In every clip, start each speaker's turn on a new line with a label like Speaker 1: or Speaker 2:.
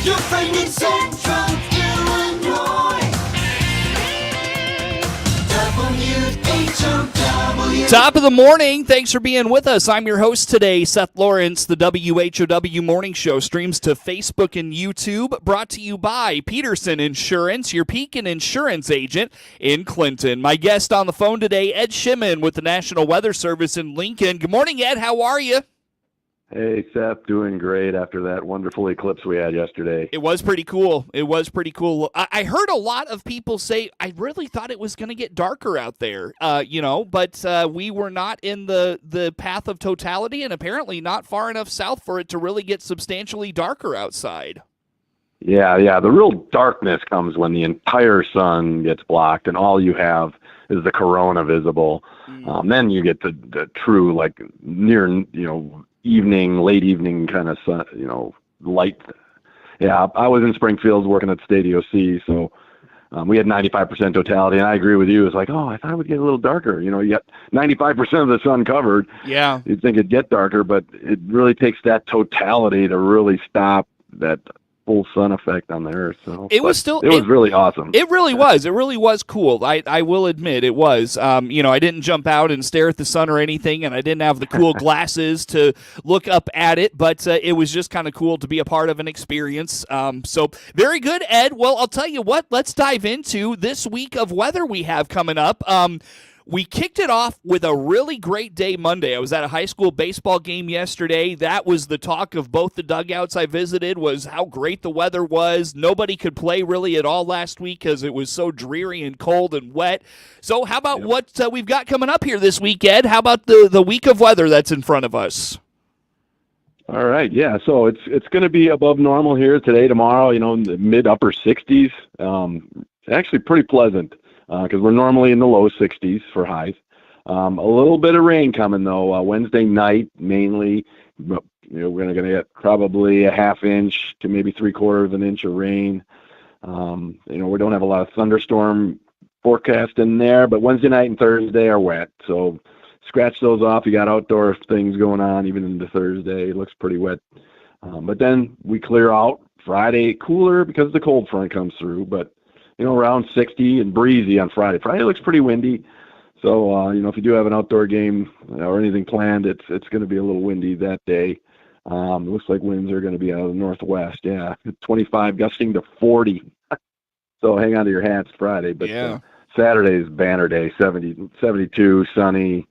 Speaker 1: Your friend in Central Illinois. WHOW.
Speaker 2: Top of the morning. Thanks for being with us. I'm your host today, Seth Lawrence. The WHOW Morning Show streams to Facebook and YouTube. Brought to you by Peterson Insurance, your Pekin Insurance agent in Clinton. My guest on the phone today, Ed Shimon with the National Weather Service in Lincoln. Good morning, Ed. How are you?
Speaker 3: Hey, Seth, doing great after that wonderful eclipse we had yesterday.
Speaker 2: It was pretty cool. I heard a lot of people say, I really thought it was going to get darker out there, but we were not in the path of totality and apparently not far enough south for it to really get substantially darker outside.
Speaker 3: Yeah. The real darkness comes when the entire sun gets blocked and all you have is the corona visible. Then you get the true, like, near, late evening kind of sun, light. Yeah, I was in Springfield working at State EOC, so we had 95% totality, and I agree with you. It's like, I thought it would get a little darker. You got 95% of the sun covered. Yeah. You'd think it'd get darker, but it really takes that totality to really stop that full sun effect on the earth. So it was really awesome.
Speaker 2: It really was cool. I will admit it was. I didn't jump out and stare at the sun or anything, and I didn't have the cool glasses to look up at it, but it was just kind of cool to be a part of an experience. So very good, Ed. Well, I'll tell you what, let's dive into this week of weather we have coming up. We kicked it off with a really great day Monday. I was at a high school baseball game yesterday. That was the talk of both the dugouts I visited, was how great the weather was. Nobody could play really at all last week because it was so dreary and cold and wet. So how about what we've got coming up here this week, Ed? How about the week of weather that's in front of us?
Speaker 3: All right, yeah. So it's going to be above normal here today, tomorrow, in the mid-upper 60s. Actually pretty pleasant. Because we're normally in the low 60s for highs. A little bit of rain coming, though. Wednesday night, mainly. We're going to get probably a half inch to maybe 3/4 of an inch of rain. We don't have a lot of thunderstorm forecast in there, but Wednesday night and Thursday are wet. So scratch those off. You got outdoor things going on even into Thursday. It looks pretty wet. But then we clear out. Friday, cooler because the cold front comes through, but around 60 and breezy on Friday. Friday looks pretty windy. So, if you do have an outdoor game or anything planned, it's going to be a little windy that day. It looks like winds are going to be out of the northwest. Yeah, 25 gusting to 40. So hang on to your hats Friday. But Saturday's banner day, 72, sunny,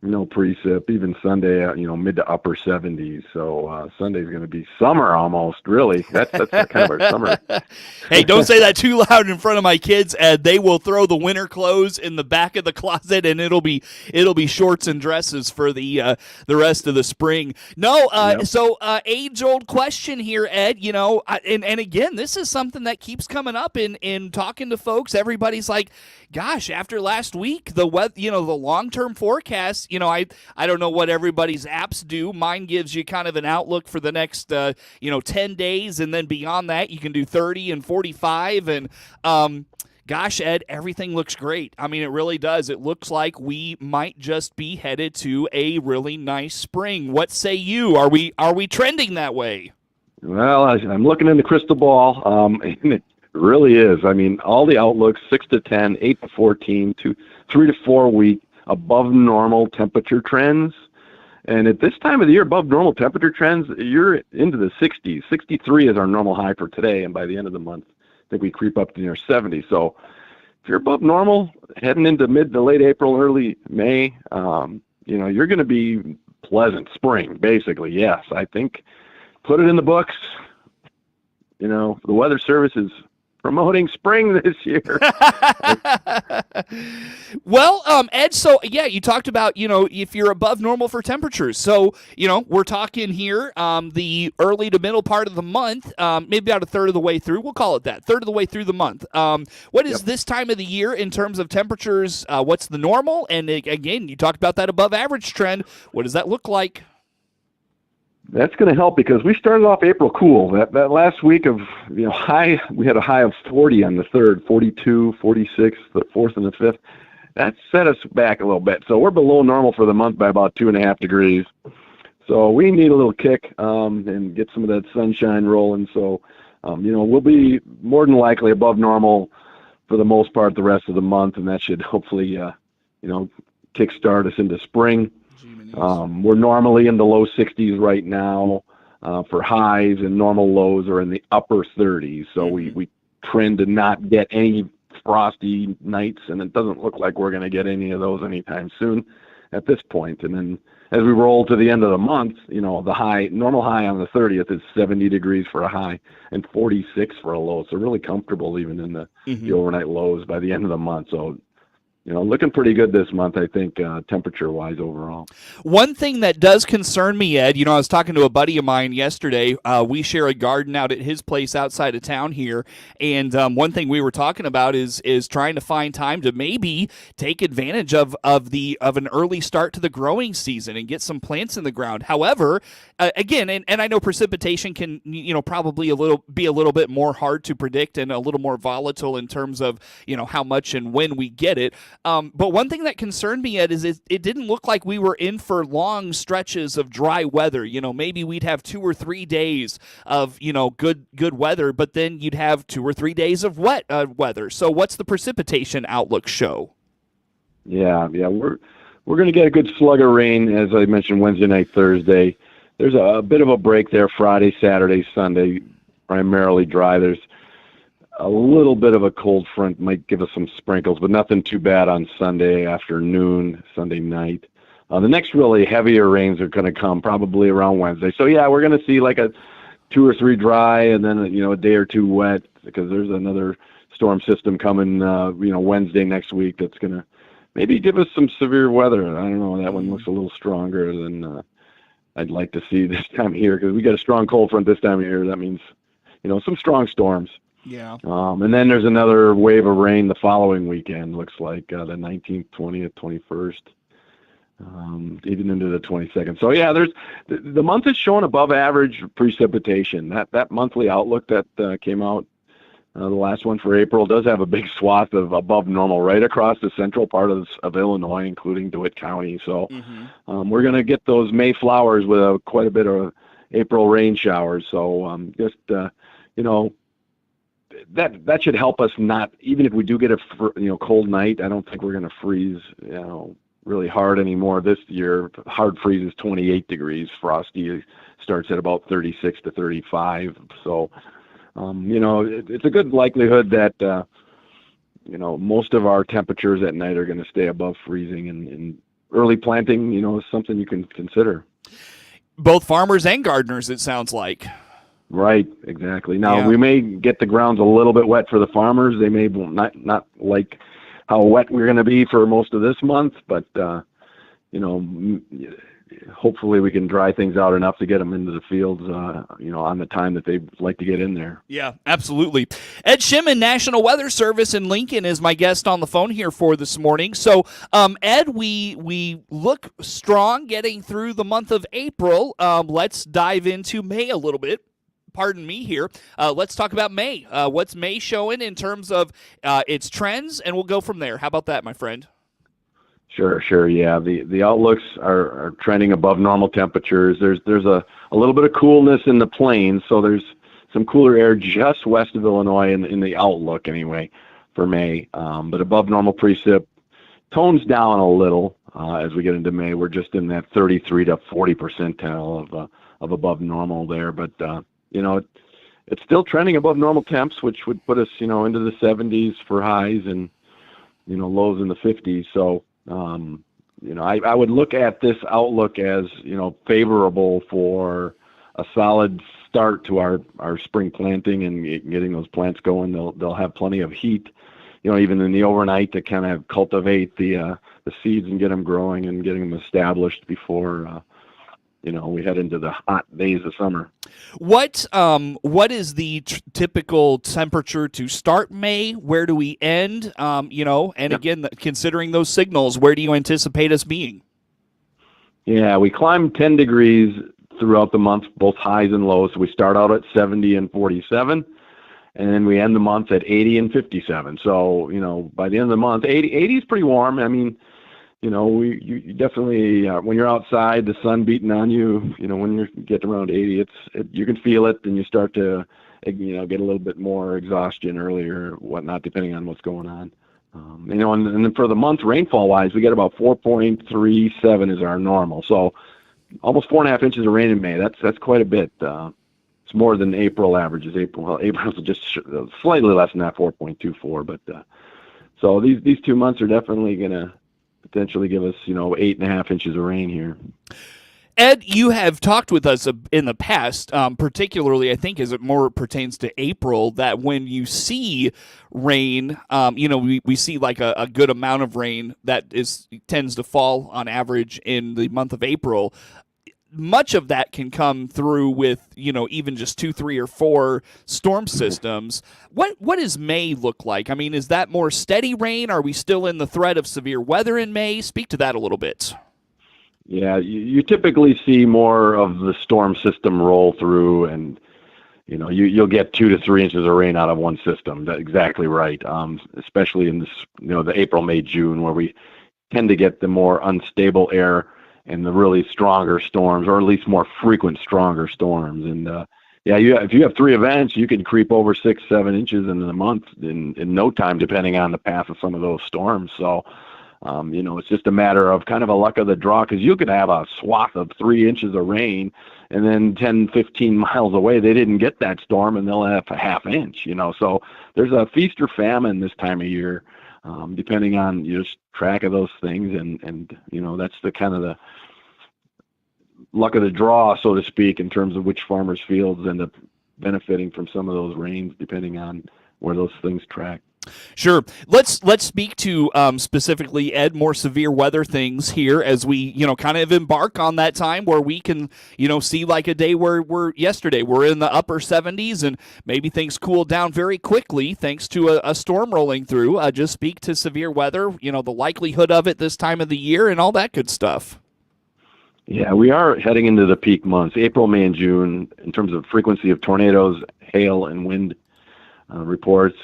Speaker 3: no precip. Even Sunday, mid to upper 70s. So Sunday's going to be summer almost, really. That's kind of our summer.
Speaker 2: Hey, don't say that too loud in front of my kids, Ed. They will throw the winter clothes in the back of the closet, and it'll be shorts and dresses for the rest of the spring. No, So age-old question here, Ed. And again, this is something that keeps coming up in talking to folks. Everybody's like, gosh, after last week, the weather, the long-term forecast. I don't know what everybody's apps do. Mine gives you kind of an outlook for the next 10 days, and then beyond that you can do 30 and 45. And gosh, Ed, everything looks great. I mean, it really does. It looks like we might just be headed to a really nice spring. What say you? Are we trending that way?
Speaker 3: Well, I'm looking in the crystal ball. And it really is. I mean, all the outlooks, 6 to 10, 8 to 14, 3 to 4 week above normal temperature trends. And at this time of the year, above normal temperature trends, you're into the 60s. 63 is our normal high for today, and by the end of the month, I think we creep up to near 70. So if you're above normal, heading into mid to late April, early May, you're going to be pleasant spring, basically. Yes, I think put it in the books. The Weather Service is promoting spring this year.
Speaker 2: Well, Ed, so you talked about, if you're above normal for temperatures. So, we're talking here the early to middle part of the month, maybe about a third of the way through. We'll call it that, third of the way through the month. What is this time of the year in terms of temperatures? What's the normal? And again, you talked about that above average trend. What does that look like?
Speaker 3: That's going to help because we started off April cool. That last week of high, we had a high of 40 on the 3rd, 42, 46, the 4th and the 5th. That set us back a little bit. So we're below normal for the month by about 2.5 degrees. So we need a little kick and get some of that sunshine rolling. So we'll be more than likely above normal for the most part the rest of the month, and that should hopefully, kickstart us into spring. We're normally in the low 60s right now for highs, and normal lows are in the upper 30s. So we trend to not get any frosty nights, and it doesn't look like we're going to get any of those anytime soon at this point. And then as we roll to the end of the month, the normal high on the 30th is 70 degrees for a high and 46 for a low. So really comfortable even in the overnight lows by the end of the month. So looking pretty good this month, I think, temperature-wise overall.
Speaker 2: One thing that does concern me, Ed, I was talking to a buddy of mine yesterday. We share a garden out at his place outside of town here, and one thing we were talking about is trying to find time to maybe take advantage of an early start to the growing season and get some plants in the ground. However, again, and I know precipitation can probably be a little bit more hard to predict and a little more volatile in terms of how much and when we get it. But one thing that concerned me, Ed, is it didn't look like we were in for long stretches of dry weather. Maybe we'd have 2 or 3 days of, good weather, but then you'd have 2 or 3 days of wet weather. So what's the precipitation outlook show?
Speaker 3: Yeah, we're going to get a good slug of rain, as I mentioned, Wednesday night, Thursday. There's a bit of a break there Friday, Saturday, Sunday, primarily dry. There's a little bit of a cold front might give us some sprinkles, but nothing too bad on Sunday afternoon, Sunday night. The next really heavier rains are going to come probably around Wednesday. So, yeah, we're going to see like a 2 or 3 dry and then, a day or 2 wet, because there's another storm system coming, Wednesday next week that's going to maybe give us some severe weather. I don't know. That one looks a little stronger than I'd like to see this time of year, because we got a strong cold front this time of year. That means, some strong storms.
Speaker 2: Yeah.
Speaker 3: And then there's another wave of rain the following weekend, looks like the 19th, 20th, 21st, even into the 22nd. So, yeah, there's the month is showing above average precipitation. That monthly outlook that came out, the last one for April, does have a big swath of above normal right across the central part of Illinois, including DeWitt County. So we're going to get those May flowers with quite a bit of April rain showers. So that should help us not, even if we do get a cold night, I don't think we're going to freeze really hard anymore this year. Hard freeze is 28 degrees. Frosty starts at about 36 to 35. So it's a good likelihood that most of our temperatures at night are going to stay above freezing, and early planting is something you can consider.
Speaker 2: Both farmers and gardeners, it sounds like.
Speaker 3: Right, exactly. Now, we may get the grounds a little bit wet for the farmers. They may not like how wet we're going to be for most of this month, but, hopefully we can dry things out enough to get them into the fields, on the time that they'd like to get in there.
Speaker 2: Yeah, absolutely. Ed Shimon, National Weather Service in Lincoln, is my guest on the phone here for this morning. So, Ed, we look strong getting through the month of April. Let's dive into May a little bit. Pardon me here. Let's talk about May. What's May showing in terms of its trends, and we'll go from there. How about that, my friend?
Speaker 3: Sure. Yeah, the outlooks are trending above normal temperatures. There's a little bit of coolness in the plains, so there's some cooler air just west of Illinois in the outlook anyway for May. But above normal precip tones down a little as we get into May. We're just in that 33 to 40 percentile of above normal there, but it's still trending above normal temps, which would put us into the 70s for highs and lows in the 50s. So I would look at this outlook as favorable for a solid start to our spring planting and getting those plants going. They'll have plenty of heat, even in the overnight, to kind of cultivate the seeds and get them growing and getting them established before we head into the hot days of summer.
Speaker 2: What is the typical temperature to start May? Where do we end? Again, considering those signals, where do you anticipate us being?
Speaker 3: Yeah, we climb 10 degrees throughout the month, both highs and lows. So we start out at 70 and 47, and then we end the month at 80 and 57. So, by the end of the month, 80 is pretty warm. I mean, you definitely, when you're outside, the sun beating on you, when you get around 80, you can feel it, and you start to get a little bit more exhaustion earlier, whatnot, depending on what's going on. And then for the month rainfall-wise, we get about 4.37 is our normal. So almost 4.5 inches of rain in May. That's quite a bit. It's more than April averages. April's just slightly less than that, 4.24. But so these 2 months are definitely going to potentially give us 8.5 inches of rain here.
Speaker 2: Ed, you have talked with us in the past, particularly I think as it more pertains to April, that when you see rain, we see like a good amount of rain that tends to fall on average in the month of April. Much of that can come through with, even just 2, 3, or 4 storm systems. What does May look like? I mean, is that more steady rain? Are we still in the threat of severe weather in May? Speak to that a little bit.
Speaker 3: Yeah, you typically see more of the storm system roll through, and you'll get 2 to 3 inches of rain out of one system. That's exactly right. Especially in this, the April, May, June, where we tend to get the more unstable air and the really stronger storms, or at least more frequent, stronger storms. And if you have 3 events, you can creep over 6, 7 inches in a month in no time, depending on the path of some of those storms. So. It's just a matter of kind of a luck of the draw, because you could have a swath of 3 inches of rain, and then 10, 15 miles away, they didn't get that storm, and they'll have a half inch, So there's a feast or famine this time of year, depending on just track of those things. And that's the kind of the luck of the draw, so to speak, in terms of which farmers' fields end up benefiting from some of those rains, depending on where those things track.
Speaker 2: Sure. Let's speak to specifically, Ed, more severe weather things here as we kind of embark on that time where we can see like a day where yesterday we're in the upper 70s and maybe things cool down very quickly thanks to a storm rolling through. Just speak to severe weather, the likelihood of it this time of the year and all that good stuff.
Speaker 3: Yeah, we are heading into the peak months, April, May, and June, in terms of frequency of tornadoes, hail, and wind. Reports.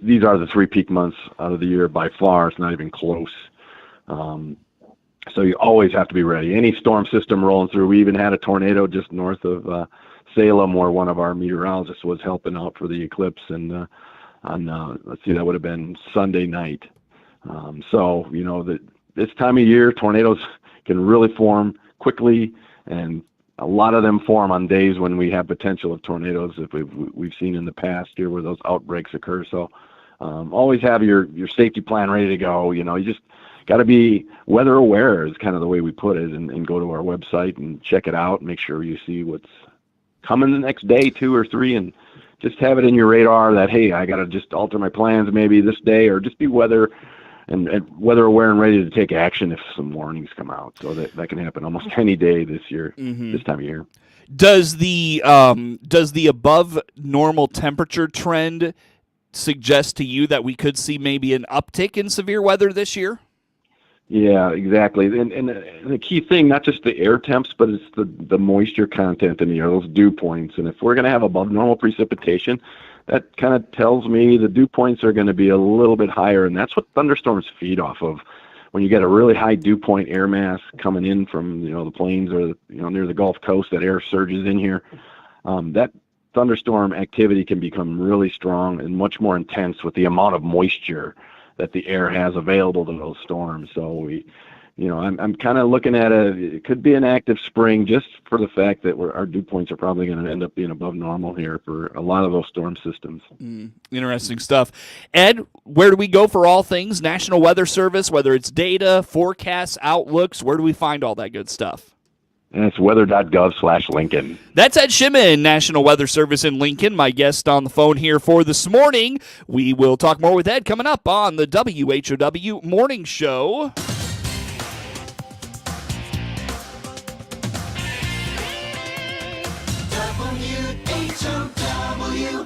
Speaker 3: These are the 3 peak months out of the year by far. It's not even close. So you always have to be ready. Any storm system rolling through. We even had a tornado just north of Salem, where one of our meteorologists was helping out for the eclipse, and that would have been Sunday night. So this time of year, tornadoes can really form quickly, and a lot of them form on days when we have potential of tornadoes, if we've seen in the past here where those outbreaks occur. So always have your safety plan ready to go. You just got to be weather aware is kind of the way we put it, and go to our website and check it out and make sure you see what's coming the next day, 2 or 3, and just have it in your radar that, hey, I got to just alter my plans maybe this day, or just be weather weather aware and ready to take action if some warnings come out. So that can happen almost any day this year, this time of year.
Speaker 2: Does the above normal temperature trend suggest to you that we could see maybe an uptick in severe weather this year?
Speaker 3: Yeah, exactly. And the key thing, not just the air temps, but it's the moisture content in the air, those dew points. And if we're going to have above normal precipitation, that kind of tells me the dew points are going to be a little bit higher, and that's what thunderstorms feed off of. When you get a really high dew point air mass coming in from the plains or near the Gulf Coast, that air surges in here, that thunderstorm activity can become really strong and much more intense with the amount of moisture that the air has available to those storms. So I'm kind of looking at it could be an active spring, just for the fact that our dew points are probably going to end up being above normal here for a lot of those storm systems.
Speaker 2: Interesting stuff. Ed, where do we go for all things National Weather Service, whether it's data, forecasts, outlooks? Where do we find all that good stuff?
Speaker 3: And it's weather.gov/Lincoln.
Speaker 2: That's Ed Shimon, National Weather Service in Lincoln, my guest on the phone here for this morning. We will talk more with Ed coming up on the WHOW Morning Show.
Speaker 1: WHOW.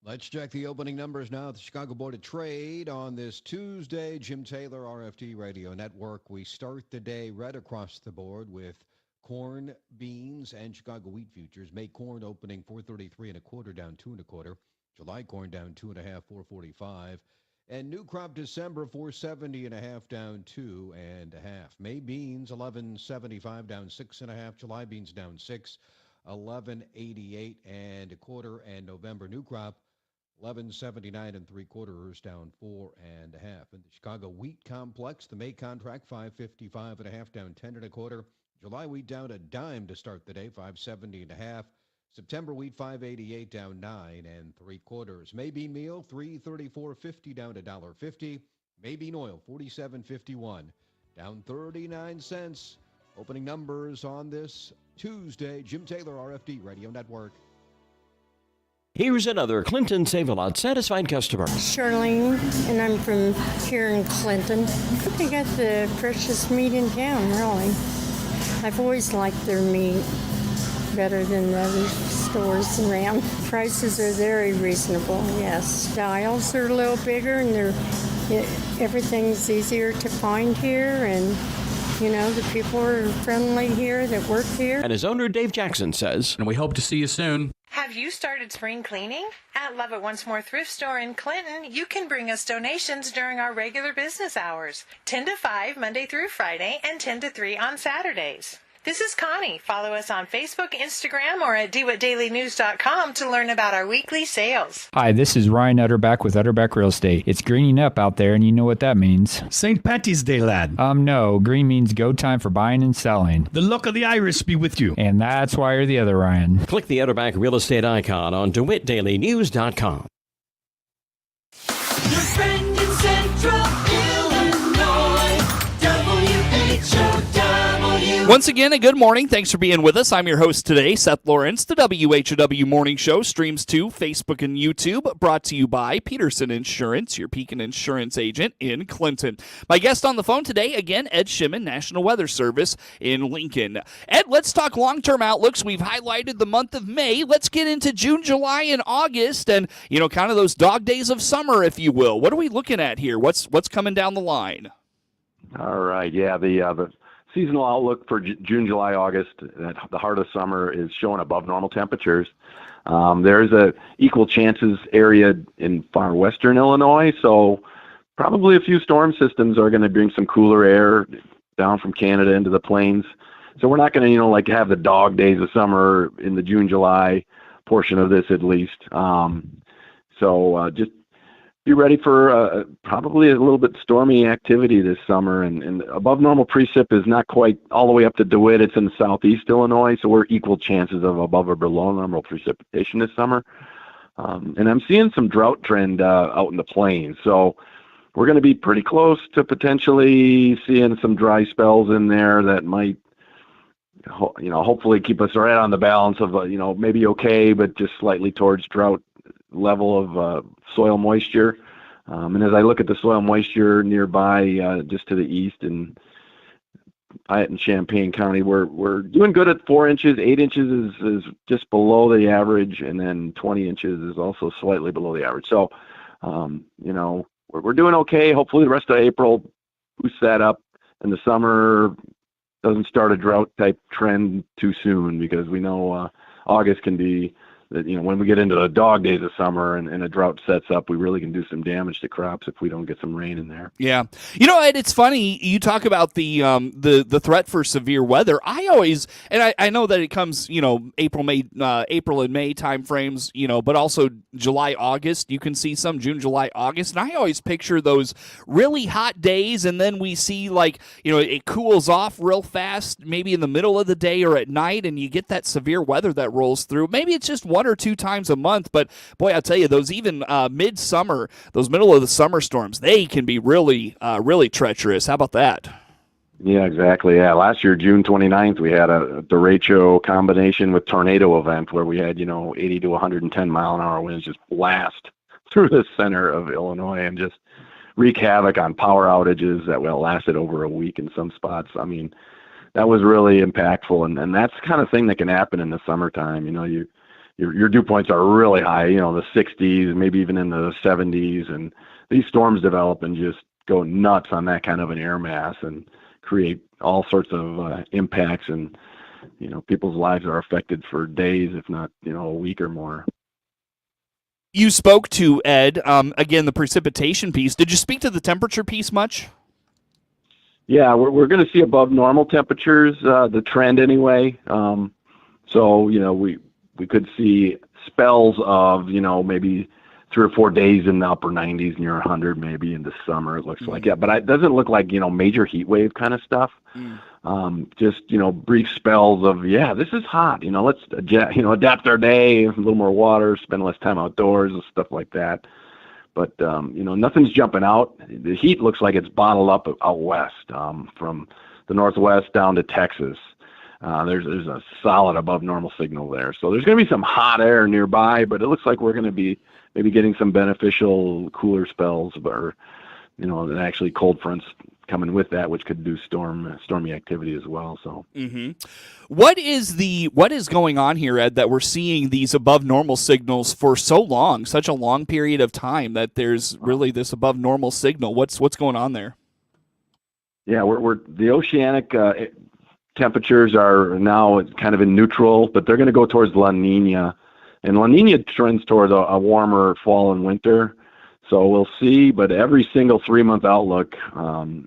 Speaker 4: Let's check the opening numbers now at the Chicago Board of Trade on this Tuesday. Jim Taylor, RFD Radio Network. We start the day red across the board with corn, beans, and Chicago wheat futures. May corn opening 433 and a quarter, down 2 1/4. July corn down 2 1/2, 445. And new crop December, 470.5 down 2.5. May beans, 1175 down 6.5. July beans down 6, 1188 and a quarter. And November new crop, 1179 3/4 down 4.5. In the Chicago wheat complex, the May contract 555.5 down 10 1/4. July wheat down a dime to start the day, 570.5. September wheat 588 down 9 3/4. May bean meal 334.50 down $1.50. May bean oil 47.51 down 39 cents. Opening numbers on this Tuesday. Jim Taylor, RFD Radio Network.
Speaker 5: Here's another Clinton Save-A-Lot satisfied customer.
Speaker 6: Charlene, and I'm from here in Clinton. They got the freshest meat in town, really. I've always liked their meat better than the other stores around. Prices are very reasonable, yes. Styles are a little bigger, and everything's easier to find here, and the people are friendly here that work here.
Speaker 5: And his owner, Dave Jackson, says,
Speaker 7: and we hope to see you soon.
Speaker 8: Have you started spring cleaning? At Love It Once More Thrift Store in Clinton, you can bring us donations during our regular business hours, 10 to 5 Monday through Friday and 10 to 3 on Saturdays. This is Connie. Follow us on Facebook, Instagram, or at dewhatdailynews.com to learn about our weekly sales.
Speaker 9: Hi, this is Ryan Utterback with Utterback Real Estate. It's greening up out there, and you know what that means.
Speaker 10: St. Patty's Day, lad.
Speaker 9: No. Green means go time for buying and selling.
Speaker 10: The luck of the Irish be with you.
Speaker 9: And that's why you're the other Ryan.
Speaker 5: Click the Utterback Real Estate icon on DeWittDailyNews.com.
Speaker 1: Your friend in Central Illinois, WHOW.
Speaker 2: Once again, a good morning. Thanks for being with us. I'm your host today, Seth Lawrence. The WHOW Morning Show streams to Facebook and YouTube, brought to you by Peterson Insurance, your Pekin Insurance agent in Clinton. My guest on the phone today, again, Ed Shimon, National Weather Service in Lincoln. Ed, let's talk long-term outlooks. We've highlighted the month of May. Let's get into June, July, and August, and, kind of those dog days of summer, if you will. What are we looking at here? What's coming down the line?
Speaker 3: All right. Yeah, the seasonal outlook for June, July, August, at the heart of summer, is showing above normal temperatures. There's a equal chances area in far western Illinois, so probably a few storm systems are going to bring some cooler air down from Canada into the plains. So we're not going to, have the dog days of summer in the June, July portion of this at least. So just be ready for probably a little bit stormy activity this summer, and above normal precip is not quite all the way up to DeWitt. It's in southeast Illinois, so we're equal chances of above or below normal precipitation this summer. And I'm seeing some drought trend out in the plains, so we're going to be pretty close to potentially seeing some dry spells in there that might, hopefully keep us right on the balance of, maybe okay, but just slightly towards drought level of soil moisture. And as I look at the soil moisture nearby, just to the east in Piatt and Champaign County, we're doing good at 4 inches. 8 inches is just below the average, and then 20 inches is also slightly below the average. So, we're doing okay. Hopefully the rest of April boosts that up, and the summer doesn't start a drought type trend too soon, because we know August can be that, when we get into the dog days of summer and a drought sets up, we really can do some damage to crops if we don't get some rain in there.
Speaker 2: Yeah. Ed, it's funny, you talk about the threat for severe weather. I always, and I know that it comes, April and May time frames, but also July, August, you can see some June, July, August. And I always picture those really hot days, and then we see it cools off real fast, maybe in the middle of the day or at night, and you get that severe weather that rolls through. Maybe it's just 1 or 2 times a month, but boy, I'll tell you, those even midsummer, those middle of the summer storms, they can be really, really treacherous. How about that?
Speaker 3: Yeah, exactly. Yeah, last year, June 29th, we had a derecho combination with tornado event where we had 80 to 110 mile an hour winds just blast through the center of Illinois and just wreak havoc on power outages that lasted over a week in some spots. I mean, that was really impactful, and that's the kind of thing that can happen in the summertime. Your dew points are really high, the 60s, maybe even in the 70s, and these storms develop and just go nuts on that kind of an air mass and create all sorts of impacts, and people's lives are affected for days, if not a week or more.
Speaker 2: you spoke to, Ed, again, the precipitation piece. Did you speak to the temperature piece much?
Speaker 3: Yeah, we're going to see above normal temperatures, the trend anyway. So, we could see spells of, maybe 3 or 4 days in the upper 90s, near 100 maybe in the summer, it looks like. Yeah, but it doesn't look like, major heat wave kind of stuff. Just, brief spells of, this is hot. Let's adapt our day, a little more water, spend less time outdoors and stuff like that. But, nothing's jumping out. The heat looks like it's bottled up out west, from the northwest down to Texas. There's a solid above normal signal there. So there's going to be some hot air nearby, but it looks like we're going to be maybe getting some beneficial cooler spells, or, and actually cold fronts coming with that, which could do stormy activity as well. So,
Speaker 2: what is going on here, Ed, that we're seeing these above normal signals for so long, such a long period of time, that there's really this above normal signal? What's going on there?
Speaker 3: Yeah, we're the oceanic temperatures are now kind of in neutral, but they're going to go towards La Nina, and La Nina trends toward a warmer fall and winter. So we'll see, but every single 3-month outlook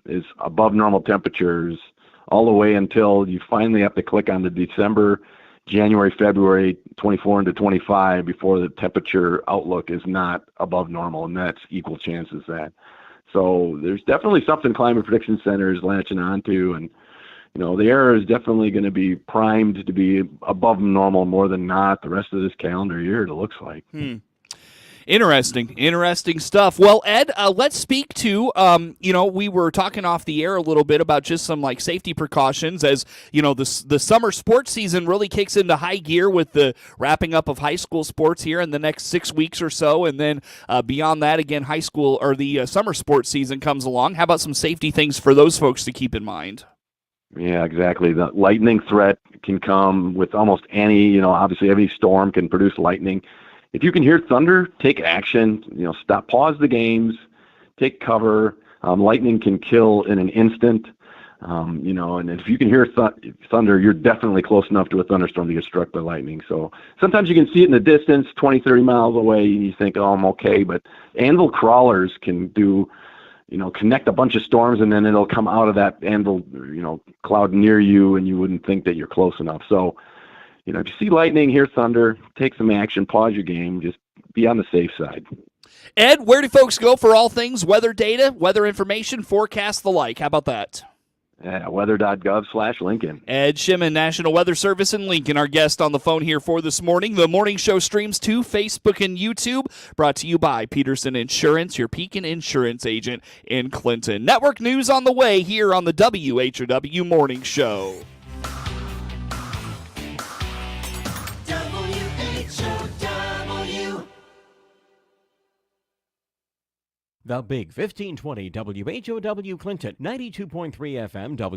Speaker 3: is above normal temperatures all the way until you finally have to click on the December, January, February 24 into 25 before the temperature outlook is not above normal, and that's equal chances that. So there's definitely something Climate Prediction Center is latching onto, and the air is definitely going to be primed to be above normal more than not the rest of this calendar year, it looks like.
Speaker 2: Interesting stuff. Well, Ed, let's speak to, we were talking off the air a little bit about just some safety precautions as, the summer sports season really kicks into high gear with the wrapping up of high school sports here in the next 6 weeks or so. And then beyond that, again, high school or the summer sports season comes along. How about some safety things for those folks to keep in mind?
Speaker 3: Yeah, exactly. The lightning threat can come with almost any, obviously every storm can produce lightning. If you can hear thunder, take action, pause the games, take cover. Lightning can kill in an instant, and if you can hear thunder, you're definitely close enough to a thunderstorm to get struck by lightning. So sometimes you can see it in the distance, 20, 30 miles away, and you think, oh, I'm okay. But anvil crawlers can do, connect a bunch of storms, and then it'll come out of that anvil, cloud near you, and you wouldn't think that you're close enough. So, if you see lightning, hear thunder, take some action, pause your game, just be on the safe side.
Speaker 2: Ed, where do folks go for all things weather data, weather information, forecasts, the like? How about that?
Speaker 3: Weather.gov/Lincoln.
Speaker 2: Ed Shimon, National Weather Service in Lincoln, our guest on the phone here for this morning. The morning show streams to Facebook and YouTube, brought to you by Peterson Insurance, your Pekin Insurance agent in Clinton. Network news on the way here on the WHOW Morning Show.
Speaker 1: WHOW.
Speaker 5: The Big 1520 WHOW Clinton, 92.3 FM,